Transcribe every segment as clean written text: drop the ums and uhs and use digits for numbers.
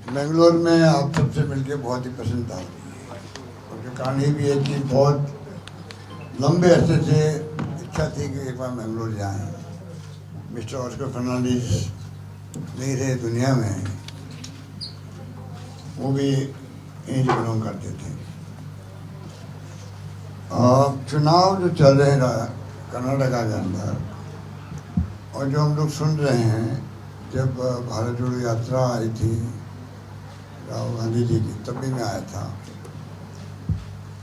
बेंगलोर में आप सबसे मिलके बहुत ही प्रसन्नता हुई है। उसके कारण ये भी है कि बहुत लंबे अरसे से इच्छा थी कि एक बार बेंगलोर जाएं। मिस्टर ऑस्कर फर्नांडिस नहीं रहे दुनिया में, वो भी यहीं से बिलोंग करते थे। चुनाव जो चल रहे हैं कर्नाटका के अंदर, और जो हम लोग सुन रहे हैं, जब भारत जोड़ो यात्रा आई थी राहुल गांधी जी की, तब भी मैं आया था।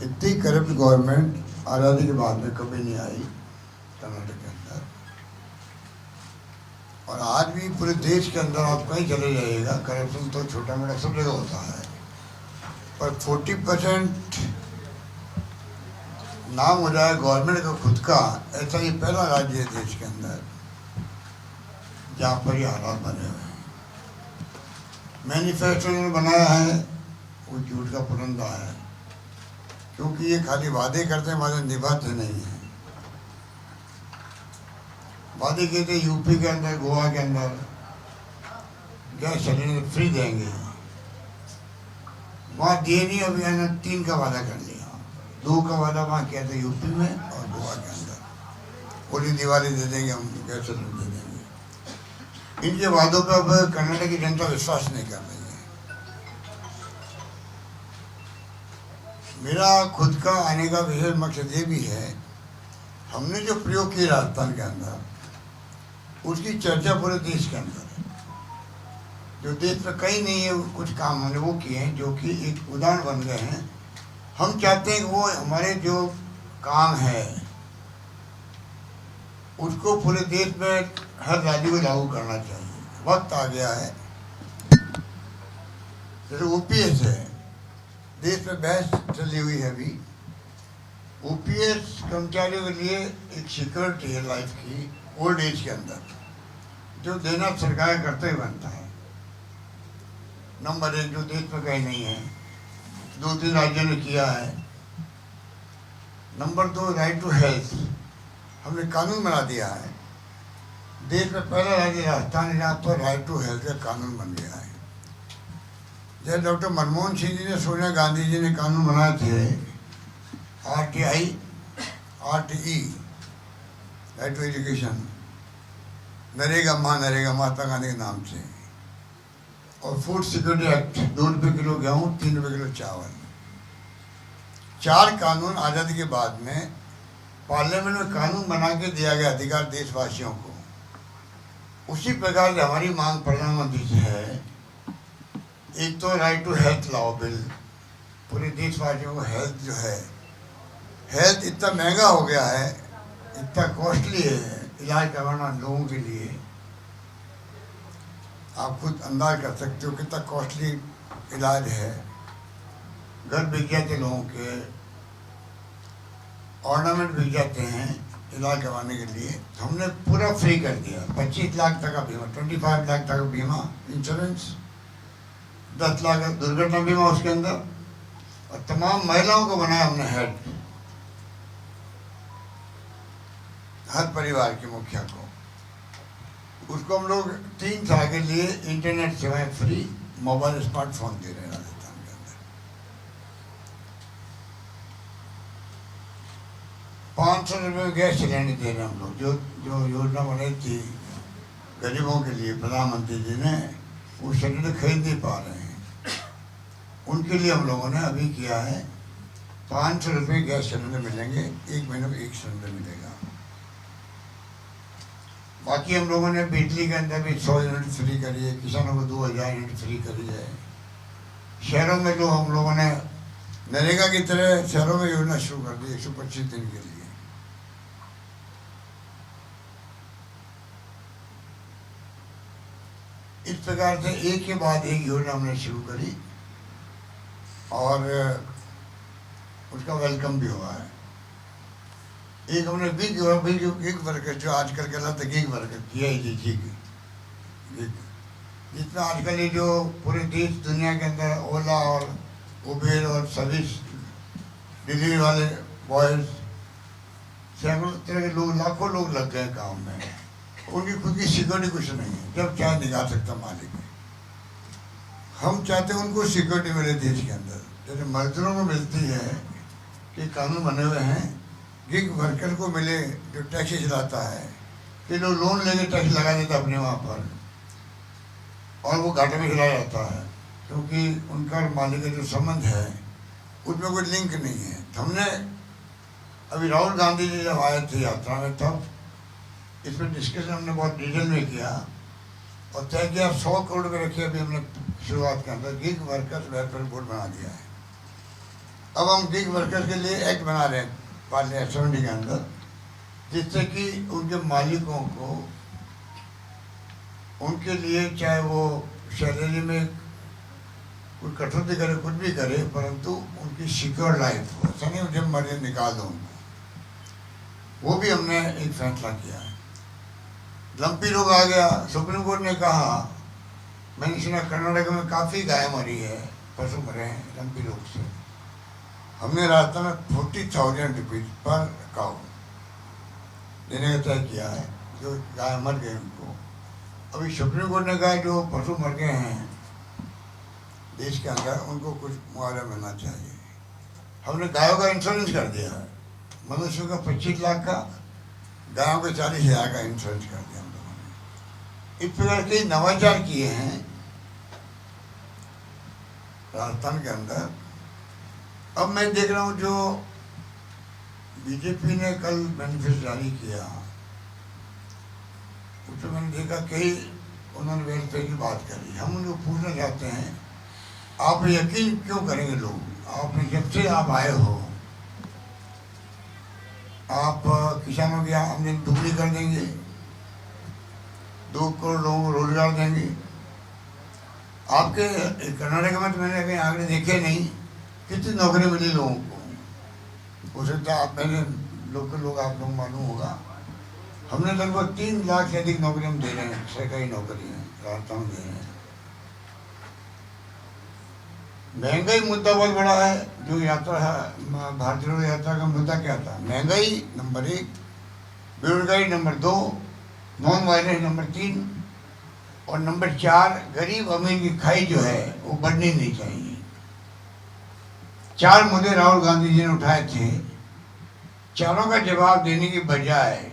इतनी करप्ट गवर्नमेंट आज़ादी के बाद में कभी नहीं आई कर्नाटक के अंदर। और आज भी पूरे देश के अंदर आप कहीं चले जाइएगा, करप्शन तो छोटा मोटा सब जगह होता है, पर 40% नाम हो जाए गवर्नमेंट का खुद का, ऐसा ही पहला राज्य है देश के अंदर जहाँ पर ये हालात बने हुए हैं। मैनिफेस्टो ने बनाया है वो झूठ का पुरंदा है, क्योंकि ये खाली वादे करते हैं, वादे निभाते नहीं हैं। वादे कहते यूपी के अंदर, गोवा के अंदर गैस सिलेंडर फ्री देंगे, वहाँ दिए नहीं। अभी मैंने 3 का वादा कर लिया, 2 का वादा वहाँ किया था यूपी में और गोवा के अंदर, पूरी दिवाली दे देंगे हम, गैस सिलेंडर दे देंगे। इनके वादों पर अब कर्नाटक की जनता विश्वास नहीं कर रही है। मेरा खुद का आने का विशेष मकसद ये भी है, हमने जो प्रयोग किए राजस्थान के अंदर, उसकी चर्चा पूरे देश के अंदर है। जो देश में कहीं नहीं है, कुछ काम हमने वो किए हैं जो कि एक उदाहरण बन गए हैं। हम चाहते हैं कि वो हमारे जो काम है उसको पूरे देश में हर राज्य को लागू करना चाहिए। वक्त आ गया है। जैसे ओपीएस है, देश में बहस चली हुई है अभी। ओपीएस कर्मचारियों के लिए एक सिक्योरिटी है लाइफ की, ओल्ड एज के अंदर, जो देना सरकार करते ही बनता है। नंबर 1 जो देश में कहीं नहीं है, 2-3 राज्यों ने किया है। नंबर 2 राइट टू हेल्थ, हमने कानून बना दिया है। देश में पहला राज्य राजस्थान है जहाँ पर राइट टू हेल्थ का कानून बन गया है। जब डॉक्टर मनमोहन सिंह जी ने, सोनिया गांधी जी ने कानून बनाए थे, RTE, right to education, NREGA Mahatma Gandhi के नाम से, और फूड सिक्योरिटी एक्ट, 2 रुपये किलो गेहूँ, 3 रुपये किलो चावल। 4 कानून आज़ादी के बाद में पार्लियामेंट में कानून बना के दिया गया अधिकार देशवासियों को। उसी प्रकार से हमारी मांग प्रधानमंत्री से है, एक तो राइट टू हेल्थ लाओ बिल, पूरे देशवासियों को हेल्थ जो है, हेल्थ इतना महंगा हो गया है, इतना कॉस्टली है इलाज करवाना लोगों के लिए। आप खुद अंदाज कर सकते हो कितना कॉस्टली इलाज है। घर बिक जाते लोगों के, ऑर्नामेंट बिक जाते हैं इलाज करवाने के लिए। हमने पूरा फ्री कर दिया, 25 लाख तक का बीमा, 25 लाख तक का बीमा इंश्योरेंस, 10 लाख का दुर्घटना बीमा उसके अंदर, और तमाम महिलाओं को बनाया हमने हेड, हर परिवार के मुखिया को। उसको हम लोग 3 साल के लिए इंटरनेट सेवाएं फ्री, मोबाइल स्मार्टफोन दे रहे हैं राजस्थान के अंदर। 500 रुपये में गैस सिलेंडर दे रहे हैं हम लोग। जो योजना बनाई थी गरीबों के लिए प्रधानमंत्री जी ने, वो सिलेंडर खरीद नहीं पा रहे हैं, उनके लिए हम लोगों ने अभी किया है 500 रुपये गैस सिलेंडर मिलेंगे, 1 महीने में 1 सिलेंडर मिलेगा। बाकी हम लोगों ने बिजली के अंदर भी 100 यूनिट फ्री करी है, किसानों को 2000 यूनिट फ्री करी है। शहरों में जो हम लोगों ने नरेगा की तरह शहरों में योजना शुरू कर दी 125 दिन के लिए। इस प्रकार से एक के बाद एक योजना हमने शुरू करी, और उसका वेलकम भी हुआ है। एक हमने गिग वर्कर, जो आजकल कहलाता है गिग वर्कर, किया ही गिग, जितना आजकल ये जो पूरे देश दुनिया के अंदर ओला और उबेर और सर्विस डिलीवरी वाले बॉयज, सैकड़ों तरह के लोग, लाखों लोग लग गए काम में। उनकी खुद की सिक्योरिटी कुछ नहीं है, जब चाहे निकाल सकता मालिक है। हम चाहते हैं उनको सिक्योरिटी मिले देश के अंदर, जैसे मजदूरों को मिलती है कि कानून बने हुए हैं, गिग वर्कर को मिले जो टैक्सी चलाता है कि जो लोन लेके टैक्स लगा देता है अपने वहाँ पर और वो घाटे में चला जाता है, क्योंकि उनका और मालिक का जो संबंध है उसमें कोई लिंक नहीं है। तो हमने अभी राहुल गांधी जी जब आए थे यात्रा में तब इस पर डिस्कशन हमने बहुत डिटेल में किया और तय किया 100 करोड़ रुपये रखे। अभी हमने शुरुआत के अंदर गिग वर्कर्स वेलफेयर बोर्ड बना दिया है। अब हम गिग वर्कर्स के लिए एक्ट बना रहे हैं पार्लियामेंट असेंबली के अंदर, जिससे कि उनके मालिकों को उनके लिए चाहे वो सैलरी में कोई कटौती करे कुछ भी करे, परंतु उनकी सिक्योर लाइफ हो, ऐसा नहीं जब मर्जी निकाल दो उनको। वो भी हमने एक फैसला किया है। लंपी रोग आ गया, सुप्रीम कोर्ट ने कहा, मैंने सुना कर्नाटक में काफ़ी गाय मरी है, पशु मरे हैं लंपी रोग से। हमने राजस्थान में 40,000 रुपीज पर काउ देने का तय किया है जो गाय मर गए उनको। अभी सुप्रीम कोर्ट ने कहा जो पशु मर गए हैं देश के अंदर उनको कुछ मुआवजा मिलना चाहिए। हमने गायों का इंश्योरेंस कर दिया है, मनुष्यों का 25 लाख का, गायों के 40,000 का इंश्योरेंस कर दिया हम लोगों ने। इस प्रकार के नवाचार किए हैं राजस्थान के अंदर। अब मैं देख रहा हूँ जो बीजेपी ने कल मैनिफेस्टो जारी किया उसमें मैंने देखा कई उन्होंने वेलफेयर की बात करी। हम उनको पूछना चाहते हैं आप यकीन क्यों करेंगे लोग, आपने जब से आप आए हो आप किसानों की आमदनी दुगनी कर देंगे, 2 करोड़ लोगों को रोजगार देंगे। आपके कर्नाटक में तो मैंने कहीं आंकड़े देखे नहीं कितनी नौकरी मिली लोगों को, हो सकता है आप मेरे लोकल लोग आप लोग मालूम होगा। हमने लगभग 3 लाख से अधिक नौकरी हम दे रहे हैं, सरकारी नौकरी है राजस्थान में दे रहे हैं। महंगाई मुद्दा बहुत बड़ा है जो यात्रा है, भारतीय रोड यात्रा का मुद्दा क्या था? महंगाई नंबर 1, बेरोजगारी नंबर 2, नॉन वायलेंस नंबर 3 और नंबर 4 गरीब अमीर की खाई जो है वो बढ़नी नहीं चाहिए। 4 मुद्दे राहुल गांधी जी ने उठाए थे। चारों का जवाब देने की बजाय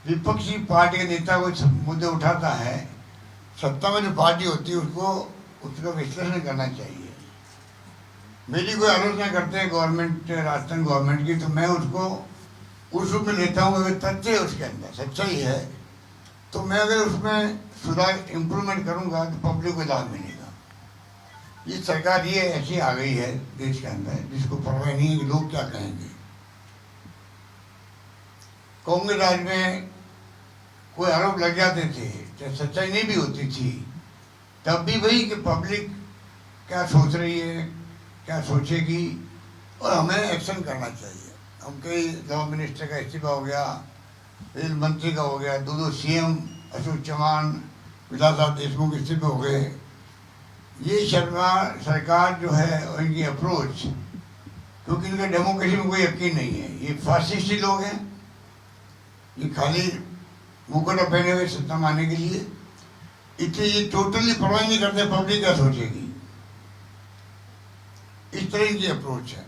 विपक्षी पार्टी के नेता कोई मुद्दे उठाता है, सत्ता में जो पार्टी होती है उसका विश्लेषण करना चाहिए। मेरी कोई आलोचना करते हैं गवर्नमेंट, राजस्थान गवर्नमेंट की, तो मैं उसको उस रूप में लेता हूँ अगर तथ्य उसके अंदर सच्चाई है तो मैं अगर उसमें सुधार इम्प्रूवमेंट करूँगा तो पब्लिक को लाभ मिलेगा। ये सरकार ये ऐसी आ गई है देश के अंदर जिसको परवाह नहीं है कि लोग क्या कहेंगे। कांग्रेस राज में कोई आरोप लग जाते थे चाहे सच्चाई नहीं भी होती थी तब भी वही कि पब्लिक क्या सोच रही है, क्या सोचेगी और हमें एक्शन करना चाहिए। हम कई लॉ मिनिस्टर का इस्तीफा हो गया, रेल मंत्री का हो गया, 2 CM अशोक चौहान, विलासराव देशमुख इस्तीफे हो गए। ये सरकार जो है और इनकी अप्रोच, क्योंकि इनका डेमोक्रेसी में कोई यकीन नहीं है, ये फासिस्टी लोग हैं, ये खाली मुकुटा पहने हुए सत्ता मारने के लिए, इसलिए ये टोटली परवाह नहीं करते पब्लिक क्या सोचेगी। इस तरह की अप्रोच है।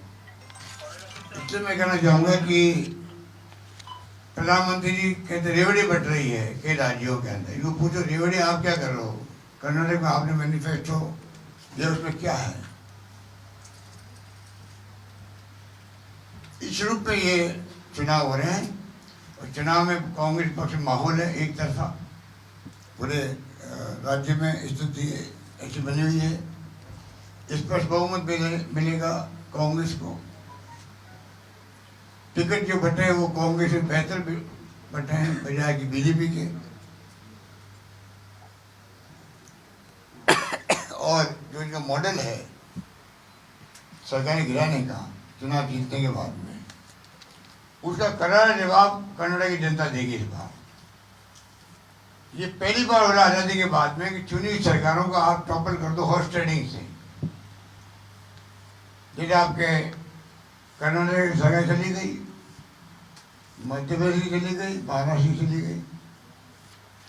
इसलिए मैं कहना चाहूँगा कि प्रधानमंत्री जी कहते रेवड़ी बट रही है कई राज्यों के अंदर, इनको पूछो रेवड़ी आप क्या कर रहे हो? कर्नाटक में आपने मैनिफेस्टो दिया, उसमें क्या है? इस रूप में ये चुनाव हो रहे हैं और चुनाव में कांग्रेस पक्ष माहौल है एक तरफा, पूरे राज्य में स्थिति ऐसी बनी हुई है। स्पष्ट बहुमत मिलेगा कांग्रेस को। टिकट जो बटे हैं वो कांग्रेस से बेहतर बटे हैं बजाय कि बीजेपी के। और जो इनका मॉडल है सरकारी गिराने का चुनाव जीतने के बाद में, उसका करारा जवाब कर्नाटक की जनता देगी इस बार। ये पहली बार हो रहा है आज़ादी के बाद में कि चुनी हुई सरकारों को आप टॉपल कर दो हॉर्स ट्रेडिंग से। जैसे आपके कर्नाटक की सरकार चली गई, मध्य प्रदेश चली गई, महाराष्ट्र चली गई,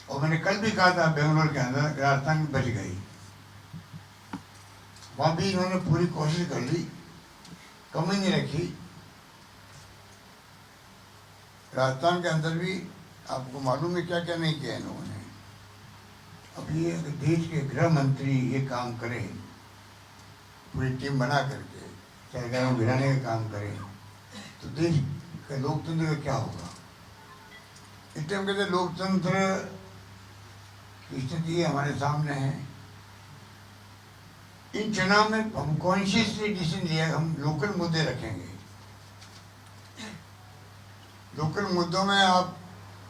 और मैंने कल भी कहा था बेंगलोर के अंदर राजस्थान बच गई। वहाँ भी इन्होंने पूरी कोशिश कर ली, कमी नहीं रखी। राजस्थान के अंदर भी आपको मालूम है क्या क्या नहीं किया इन्होंने। अब ये देश के गृह मंत्री ये काम करे, पूरी टीम बना करके सरकार को गिराने का काम करे, तो देश का लोकतंत्र का क्या होगा। इसलिए हम कहते लोकतंत्र की स्थिति हमारे सामने है। इन चुनाव में हम कॉन्शियसली डिसीजन लिया, हम लोकल मुद्दे रखेंगे। लोकल मुद्दों में आप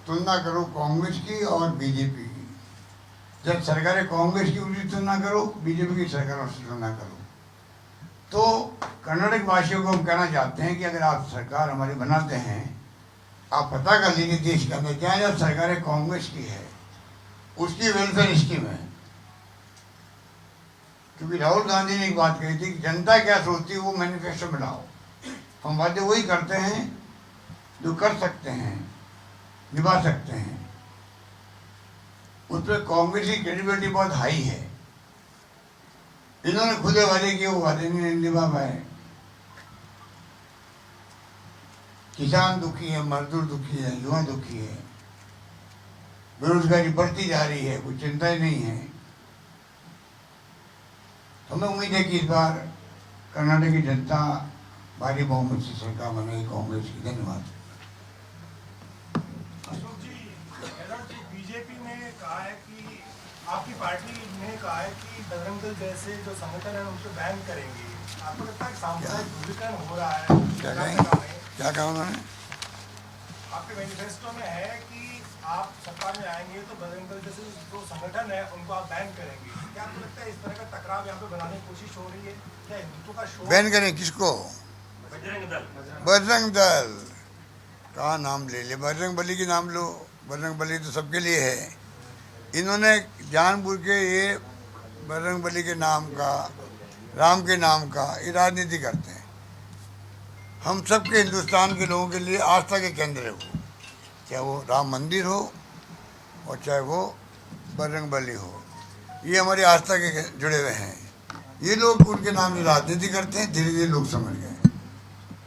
तुलना करो कांग्रेस की और बीजेपी की। जब सरकारें कांग्रेस की उनकी तुलना करो, बीजेपी की सरकारों से तुलना करो, तो कर्नाटक वासियों को हम कहना चाहते हैं कि अगर आप सरकार हमारी बनाते हैं, आप पता कर लीजिए देश के अंदर क्या जब सरकारें कांग्रेस की है उसकी वेलफेयर स्कीम है। क्योंकि राहुल गांधी ने एक बात कही थी कि जनता क्या सोचती है वो मैनिफेस्टो बनाओ। हम वादे वही करते हैं जो कर सकते हैं, निभा सकते हैं। उस पर कांग्रेस की क्रेडिबिलिटी बहुत हाई है। इन्होंने खुदे वादे किए, वो वादे नहीं निभा पाए। किसान दुखी है, मजदूर दुखी है, युवा दुखी है, बेरोजगारी बढ़ती जा रही है, कोई चिंता ही नहीं है। हमें उम्मीद है कि इस बार कर्नाटक की जनता भारी बहुमत से सरकार बनेगी कांग्रेस की। धन्यवाद। अशोक जी, गहलोत जी, बीजेपी ने कहा है कि आपकी पार्टी ने कहा है कि बजरंग दल जैसे जो संगठन है उनको बैन करेंगे। आपको लगता है सामुदायिक ध्रुवीकरण हो रहा है? क्या कहा उन्होंने? आपके मैनिफेस्टो में है कि आप सरकार में आएंगे तो बजरंग दल जैसे जो संगठन है उनको आप बैन करेंगे। क्या आपको लगता है इस तरह का टकराव यहाँ पे बनाने की कोशिश हो रही है? क्या हिंदुत्व का शोर? बैन करें किसको? बजरंग दल। बजरंग दल का नाम ले ले, बजरंग बली की नाम लो। बजरंग बली तो सबके लिए है। इन्होंने जानबूझ के ये बजरंग बली के नाम का, राम के नाम का ये राजनीति करते हैं। हम सबके हिंदुस्तान के लोगों के लिए आस्था के केंद्र है वो, चाहे वो राम मंदिर हो और चाहे वो बजरंग बली हो, ये हमारी आस्था के जुड़े हुए हैं। ये लोग उनके नाम से राजनीति करते हैं, धीरे धीरे लोग समझ गए।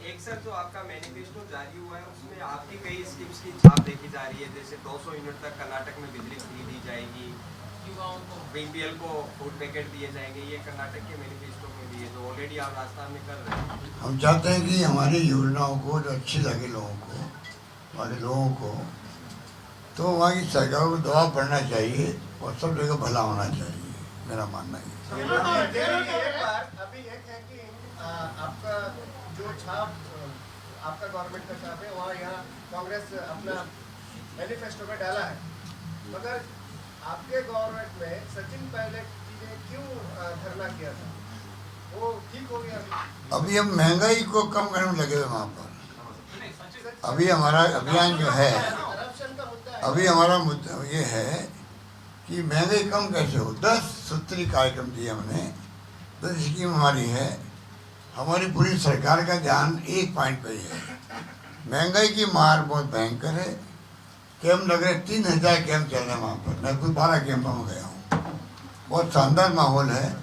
एक सर जो आपका मैनिफेस्टो जारी हुआ है उसमें आपकी कई स्कीम्स की छाप देखी जा रही है, जैसे 200 यूनिट तक कर्नाटक में बिजली फ्री दी जाएगी, युवाओं को बीपीएल को फूड पैकेट दिए जाएंगे। ये कर्नाटक के मैनिफेस्टो में भी है जो ऑलरेडी आप राजस्थान में कर रहे हैं। हम चाहते हैं कि हमारी योजनाओं को जो अच्छी लगे लोगों को, हमारे लोगों को, तो वहाँ की सरकारों को दबाव पड़ना चाहिए और सब जगह भला होना चाहिए, मेरा मानना है। अभी एक है कि आपका जो छाप, आपका गवर्नमेंट का छाप है, वहाँ यहाँ कांग्रेस अपना मैनिफेस्टो में डाला है, मगर आपके गवर्नमेंट में सचिन पायलट जी ने क्यों धरना किया था? वो ठीक हो गया? अभी हम महंगाई को कम करने में लगे हुए वहाँ पर। अभी हमारा अभियान जो है, अभी हमारा मुद्दा ये है कि महंगाई कम कैसे हो। 10 सूत्री कार्यक्रम दिए हमने, 10 स्कीम हमारी है। हमारी पूरी सरकार का ध्यान एक पॉइंट पर ही है। महंगाई की मार बहुत भयंकर है। कैंप लग रहे, 3000 कैंप चल रहे हैं वहाँ पर। मैं खुद 12 कैंपों में गया हूँ। बहुत शानदार माहौल है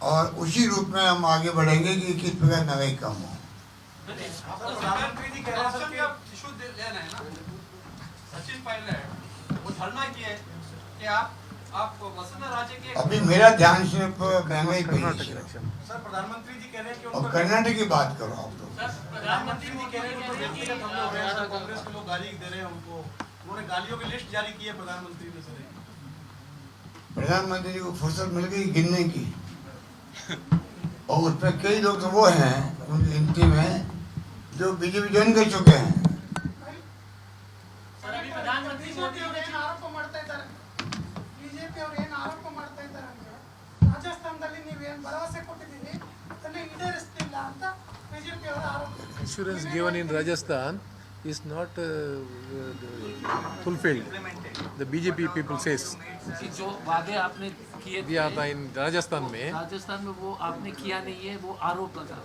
और उसी रूप में हम आगे बढ़ेंगे कि किस प्रकार महंगाई कम हो। प्रधानमंत्री जी कह रहे हैं कि आप इशू लेना है ना, सचिन पायलट वो धरना किए कि आप वसुंधरा राजे के। अभी मेरा ध्यान सिर्फ महंगाई पे ही है। सर प्रधानमंत्री जी कह रहे हैं कि और कर्नाटक की बात करो आप लोग। प्रधानमंत्री जी कह रहे हैं कि व्यक्तिगत हमले हो रहे हैं, कांग्रेस के लोग गाली दे रहे हैं उनको। उन्होंने गालियों की लिस्ट जारी की है प्रधानमंत्री ने। सर प्रधानमंत्री जी को फुर्सत मिल गई गिनने की, और उसमें कई लोग तो वो हैं उनकी गिनती में जो बीजेपी ज्वाइन कर चुके हैं। ಪ್ರಧಾನಮಂತ್ರಿ ಮೋದಿ ಅವರು ಆರೋಪ ಮಾಡ್ತಾ ಇದ್ದಾರೆ, ಬಿಜೆಪಿ ಅವರು ಏನು ಆರೋಪ ಮಾಡ್ತಾ ಇದ್ದಾರೆ ಅಂದ್ರೆ ರಾಜಸ್ಥಾನದಲ್ಲಿ ನೀವೇನು ಭರವಸೆ ಕೊಟ್ಟಿದ್ದೀರಿ ಅದನ್ನ ಈಡೇರಿಸ್ತಿಲ್ಲ ಅಂತ ಬಿಜೆಪಿ ಅವರ ಆರೋಪ. Assurance given in Rajasthan is not fulfilled. The BJP people says जो वादे आपने किए दिया था इन राजस्थान में वो आपने किया नहीं है, वो आरोप लगा।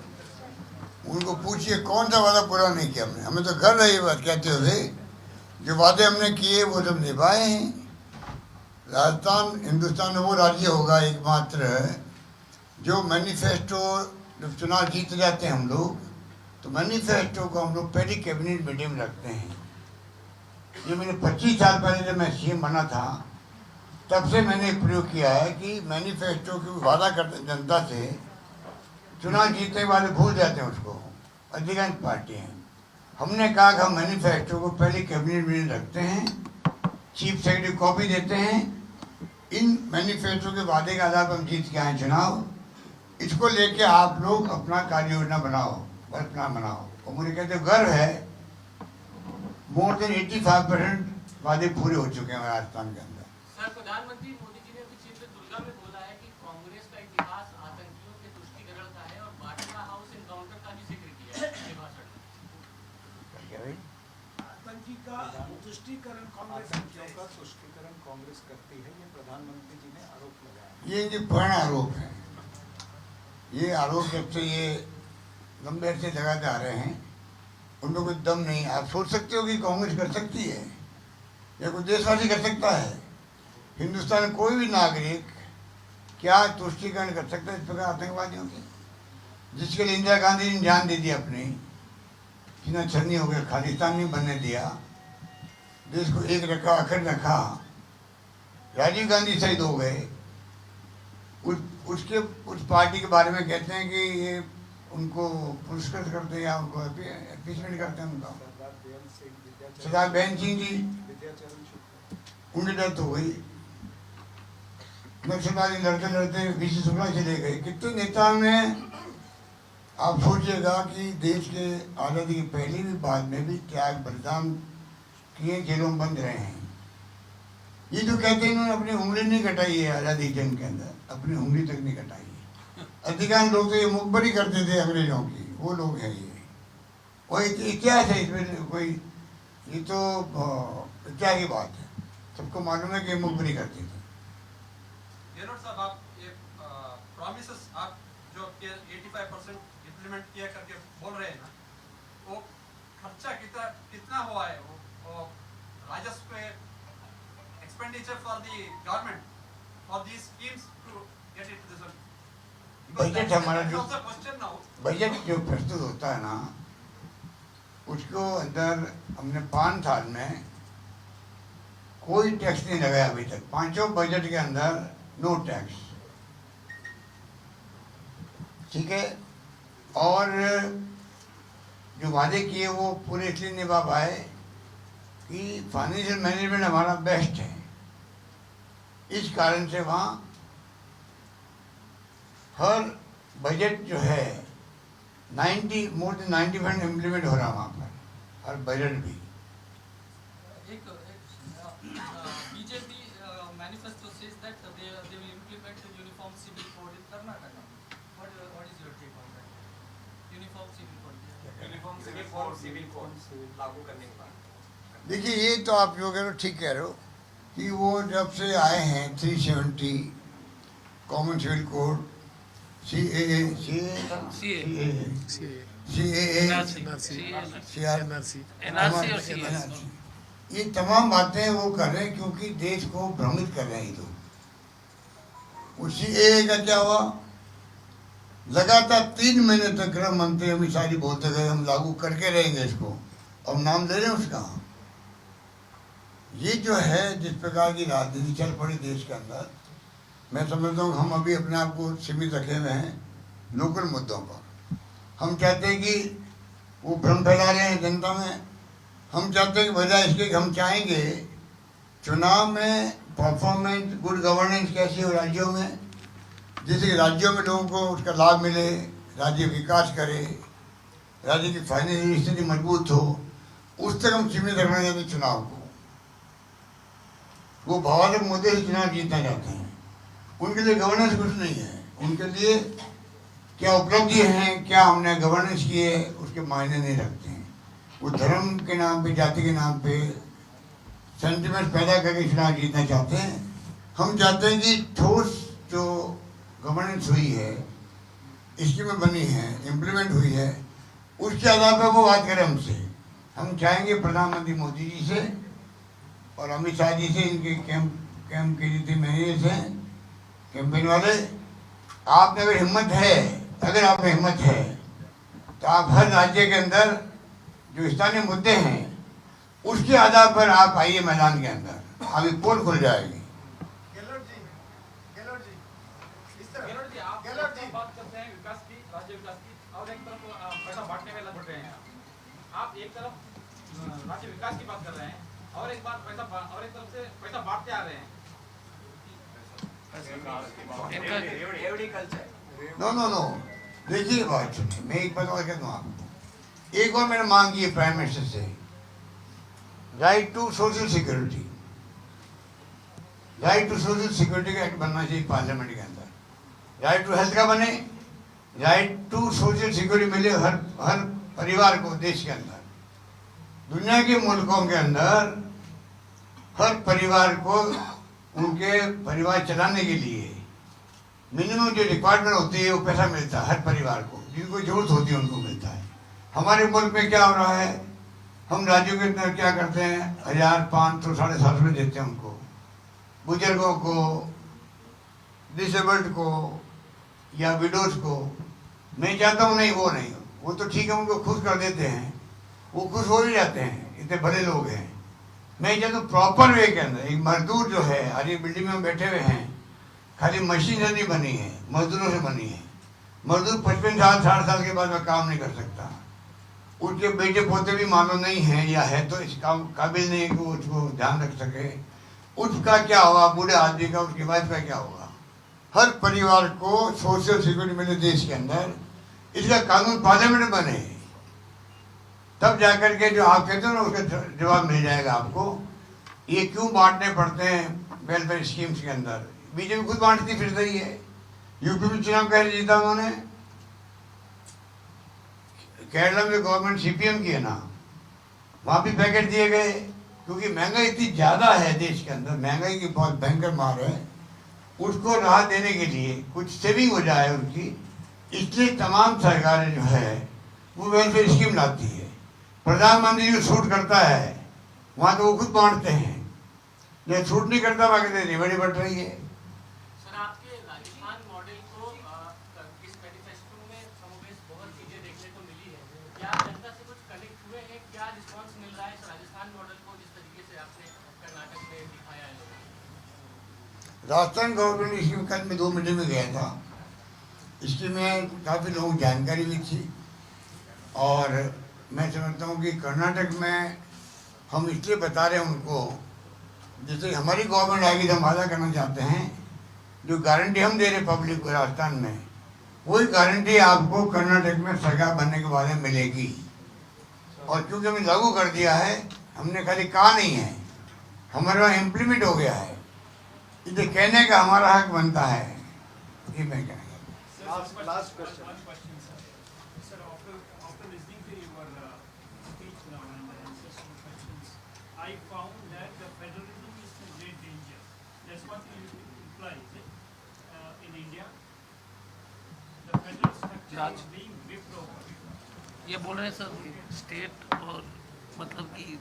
उनको पूछिए कौन सा वादा पूरा नहीं किया हमने। हमें तो गर्व है ये बात कहते हुए, जो वादे हमने किए वो सब निभाए हैं। राजस्थान हिंदुस्तान में वो राज्य होगा एकमात्र जो मैनिफेस्टो जब चुनाव जीत जाते हैं हम लोग, तो मैनिफेस्टो को हम लोग पहली कैबिनेट मीटिंग में रखते हैं। ये मैंने 25 साल पहले जब मैं सीएम बना था, तब से मैंने प्रयोग किया है कि मैनिफेस्टो की वादा करते जनता से, चुनाव जीतने वाले भूल जाते हैं उसको, अधिकांश पार्टी हैं। हमने कहा कि हम मैनिफेस्टो को पहले कैबिनेट मीटिंग रखते हैं, चीफ सेक्रेटरी कॉपी देते हैं, इन मैनिफेस्टो के वादे के आधार पर हम जीत के आए चुनाव, इसको लेके आप लोग अपना कार्य योजना बनाओ, वर्क प्लान बनाओ। और मुझे कहते गर्व है, मोर देन 85% वादे पूरे हो चुके हैं राजस्थान के अंदर। सर, प्रधानमंत्री मोदी जी ने अपनी चित्र दुर्गा में बोला है कि कांग्रेस का इतिहास आतंकियों के तुष्टीकरण का है और बाटला हाउस एनकाउंटर का भी जिक्र किया है अपने भाषण में। क्या भाई? आतंकी का तुष्टीकरण कांग्रेस का तुष्टीकरण कांग्रेस करती है, ये प्रधानमंत्री जी ने आरोप लगाया। ये पुराना आरोप है। ये आरोप जब से ये लंबे से लगाते आ रहे हैं, उनमें कोई दम नहीं। आप सोच सकते हो कि कांग्रेस कर सकती है या कोई देशवासी कर सकता है? हिंदुस्तान में कोई भी नागरिक क्या तुष्टीकरण कर सकता है इस प्रकार आतंकवादियों के, जिसके लिए इंदिरा गांधी ने जान दे दी अपनी, कितना छन्नी हो गया, खालिस्तान नहीं बनने दिया, देश को एक रखा, अखंड रखा। राजीव गांधी शहीद हो गए, उस पार्टी के बारे में कहते हैं कि ये उनको पुरस्कृत करते हैं या उनको अपीसमेंट करते हैं उनका। सरदार बहन सिंह जी, उनकी डेथ हो गई, नक्सलवादी लड़ते लड़ते बीसी शुक्ला चले गए। कितने नेता में आप सोचिएगा कि देश के आज़ादी के पहले भी बाद में भी त्याग बलिदान किए, जेलों में बंद रहे हैं। ये जो कहते हैं इन्होंने अपनी उंगली नहीं कटाई है आज़ादी जंग के अंदर, अपनी उंगली तक नहीं कटाई है। अधिकांश लोग तो ये मुखबरी करते थे अंग्रेजों की, वो लोग हैं ये। कोई इतिहास है इसमें, कोई ये तो इतिहास की बात है, सबको मालूम है कि मुखबरी करते थे। गेहलोत साहब, आप ये प्रॉमिसेस आप जो 85% इम्प्लीमेंट किया करके बोल रहे हैं ना, वो खर्चा कितना हुआ है? वो राजस्व expenditure for the government for these schemes to get it this budget हमारा जो क्वेश्चन नाउ, बजट जो प्रस्तुत होता है ना, उसको अंदर हमने 5 साल में कोई टैक्स नहीं लगाया अभी तक। 5 बजट के अंदर नो टैक्स, ठीक है। और जो वादे किए वो पूरे इसलिए निभा पाए कि फाइनेंशियल मैनेजमेंट हमारा बेस्ट है। इस कारण से वहाँ हर बजट जो है 90 मोर देन 90% इम्प्लीमेंट हो रहा है वहाँ पर, हर बजट भी। एक BJP manifesto says that they will implement uniform civil code in Karnataka. What is your take on that? Uniform civil code लागू करने के बाद देखिए, ये तो आप जो कह रहे हो ठीक कह रहे हो कि वो जब से आए हैं 370 कॉमन सिविल कोड, CAA, ये तमाम बातें वो कर रहे हैं क्योंकि देश को भ्रमित कर रहे हैं ये लोग। उसी CAA का क्या हुआ, लगातार 3 महीने तक गृह मंत्री अमित शाह जी बोलते गए हम लागू करके रहेंगे इसको, अब नाम ले रहे हैं उसका। ये जो है जिस प्रकार की राजनीति चल पड़ी देश के अंदर, मैं समझता हूँ हम अभी अपने आप को सीमित रखे हुए हैं लोकल मुद्दों पर। हम चाहते हैं कि वो भ्रम फैला रहे हैं जनता में। हम चाहते हैं कि बजाय इसके हम चाहेंगे चुनाव में परफॉर्मेंस, गुड गवर्नेंस कैसी हो राज्यों में, जैसे कि राज्यों में लोगों को उसका लाभ मिले, राज्य विकास करे, राज्य की फाइनेंशियल स्थिति मजबूत हो, उस तक हम सीमित रखना चाहते हैं चुनाव को। वो भावनात्मक मुद्दे से चुनाव जीतना चाहते हैं, उनके लिए गवर्नेंस कुछ नहीं है। उनके लिए क्या उपलब्धि हैं, क्या हमने गवर्नेंस किए, उसके मायने नहीं रखते हैं। वो धर्म के नाम पे, जाति के नाम पे सेंटिमेंट पैदा करके चुनाव जीतना चाहते हैं। हम चाहते हैं कि ठोस जो गवर्नेंस हुई है, स्कीमें बनी है, इम्प्लीमेंट हुई है, उसके आधार पर वो बात करें हमसे। हम चाहेंगे प्रधानमंत्री मोदी जी से और अमित शाह जी से, इनके कैंप के जितने मैनेजर्स हैं, कैंपेन वाले, आप में अगर हिम्मत है, अगर आप में हिम्मत है तो आप हर राज्य के अंदर जो स्थानीय मुद्दे हैं उसके आधार पर आप आइए मैदान के अंदर, अभी पोल खुल जाएगी। गहलोत जी, इस तरह गहलोत जी, आप गहलोत जी, बात करते हैं विकास की, राज्य विकास की, और एक तरफ पैसा बांटने में लग रहे हैं। आप एक तरफ राज्य विकास की बात कर रहे हैं और एक तरफ से पैसा बांटते आ रहे हैं। नो, देखिए बात सुनिए, मैं एक बात और कह दूँ आपको। एक और मैंने मांग की है प्राइम मिनिस्टर से, right to social security, right to social security का एक्ट बनना चाहिए पार्लियामेंट के अंदर। राइट टू हेल्थ का बने, राइट टू सोशल सिक्योरिटी मिले हर परिवार को देश के अंदर। दुनिया के मुल्कों के अंदर हर परिवार को उनके परिवार चलाने के लिए मिनिमम जो रिक्वायरमेंट होती है वो पैसा मिलता है हर परिवार को, जिनको जरूरत होती है उनको मिलता है। हमारे मुल्क में क्या हो रहा है, हम राज्यों के अंदर क्या करते हैं, 1000, 500, 750 देते हैं उनको, बुजुर्गों को, डिसेबल्ड को या विडोज को। मैं चाहता हूँ नहीं, वो तो ठीक है, उनको खुश कर देते हैं, वो खुश हो ही जाते हैं, इतने बड़े लोग हैं। मैं चाहता हूँ प्रॉपर वे के अंदर एक मजदूर जो है, आज ये बिल्डिंग में हम बैठे हुए हैं, खाली मशीन से नहीं बनी है, मजदूरों से बनी है। मजदूर 55 साल 60 साल के बाद में काम नहीं कर सकता, उनके बेटे पोते भी मालूम नहीं है या है तो इस काम काबिल नहीं है कि उसको ध्यान रख सके। उसका क्या होगा, बूढ़े आदमी का, उसकी वाइफ का क्या होगा। हर परिवार को सोशल सिक्योरिटी मिले देश के अंदर, इसका कानून पार्लियामेंट बने, तब जाकर के जो आप कहते हो ना उसका जवाब मिल जाएगा आपको। ये क्यों बांटने पड़ते हैं वेलफेयर स्कीम्स के अंदर, बीजेपी खुद बांटती फिर रही है। यूपी में चुनाव कैसे जीता उन्होंने, केरला में गवर्नमेंट सीपीएम की है ना, वहाँ भी पैकेट दिए गए, क्योंकि महंगाई इतनी ज़्यादा है देश के अंदर, महंगाई की बहुत भयंकर मार है, उसको राहत देने के लिए कुछ सेविंग हो जाए उनकी, इसलिए तमाम सरकारें जो है वो वेलफेयर स्कीम लाती है। प्रधानमंत्री जो छूट करता है वहाँ तो वो खुद बांटते हैं, जो छूट नहीं करता वहाँ कहते रिबड़ी बढ़ रही है। सर, आपके राजस्थान मॉडल को इस मैनिफेस्टो में समावेश बहुत चीजें देखने को मिली है, क्या जनता से कुछ कनेक्ट हुए हैं, क्या रिस्पांस मिल रहा है इस राजस्थान मॉडल को जिस तरीके से आपने कर्नाटक में दिखाया है लोगों को? राजस्थान गवर्नमेंट स्कीम कल मैं 2 मीटिंग में गया था, इसकी में काफ़ी लोगों को जानकारी भी थी, और मैं समझता हूँ कि कर्नाटक में हम इसलिए बता रहे हैं उनको, जैसे हमारी गवर्नमेंट आएगी तो हम वादा करना चाहते हैं, जो गारंटी हम दे रहे पब्लिक को राजस्थान में, वही गारंटी आपको कर्नाटक में सरकार बनने के बाद में मिलेगी। और क्योंकि हमने लागू कर दिया है, हमने खाली कहा नहीं है, हमारे वहाँ इम्प्लीमेंट हो गया है, इसे कहने का हमारा हक बनता है। ये मैं कहना last question. Sir, after listening to your speech now and the answers to questions, I found that the federalism is in great danger. That's what you imply, is it? In India, the federal structure is being ripped over. ये बोल रहे हैं sir, state और मतलब कि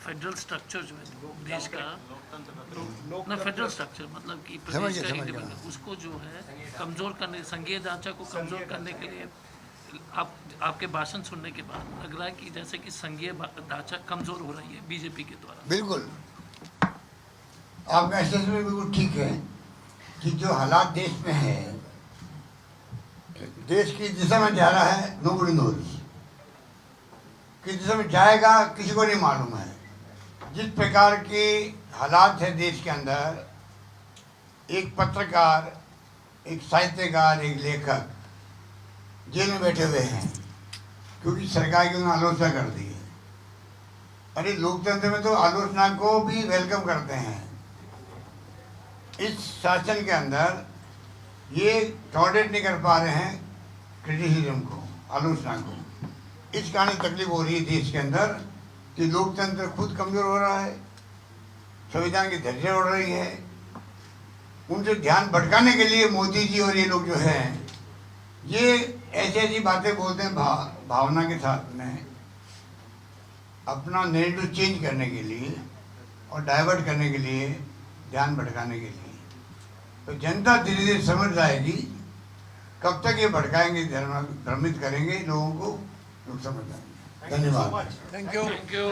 federal structure जो है देश का, ना फेडरल स्ट्रक्चर मतलब कि प्रदेश का इंडिपेंडेंस, उसको जो है कमज़ोर करने, संघीय ढांचा को कमज़ोर करने के लिए आपके भाषण सुनने के बाद लग रहा है कि जैसे कि संघीय ढांचा कमज़ोर हो रही है बीजेपी के द्वारा। बिल्कुल, आपका असेसमेंट बिल्कुल ठीक है कि जो हालात देश में है, देश की दिशा में जा रहा है, नोबडी नोज किस दिशा में जाएगा किसी को नहीं मालूम है। जिस प्रकार की हालात है देश के अंदर, एक पत्रकार, एक साहित्यकार, एक लेखक जेल में बैठे हुए हैं क्योंकि सरकार की उन्होंने आलोचना कर दी है। अरे लोकतंत्र में तो आलोचना को भी वेलकम करते हैं। इस शासन के अंदर ये टॉलरेट नहीं कर पा रहे हैं क्रिटिसिज्म को, आलोचना को। इस कारण तकलीफ हो रही है देश के अंदर कि लोकतंत्र खुद कमज़ोर हो रहा है, संविधान की धज्जियां उड़ रही है। उनसे ध्यान भटकाने के लिए मोदी जी और ये लोग जो हैं, ये ऐसी ऐसी बातें बोलते हैं भावना के साथ में, अपना नैरेटिव चेंज करने के लिए और डाइवर्ट करने के लिए, ध्यान भटकाने के लिए। तो जनता धीरे धीरे समझ जाएगी कब तक ये भड़काएंगे, भ्रमित करेंगे लोगों को, लोग समझ जाएंगे। धन्यवाद। Thank you.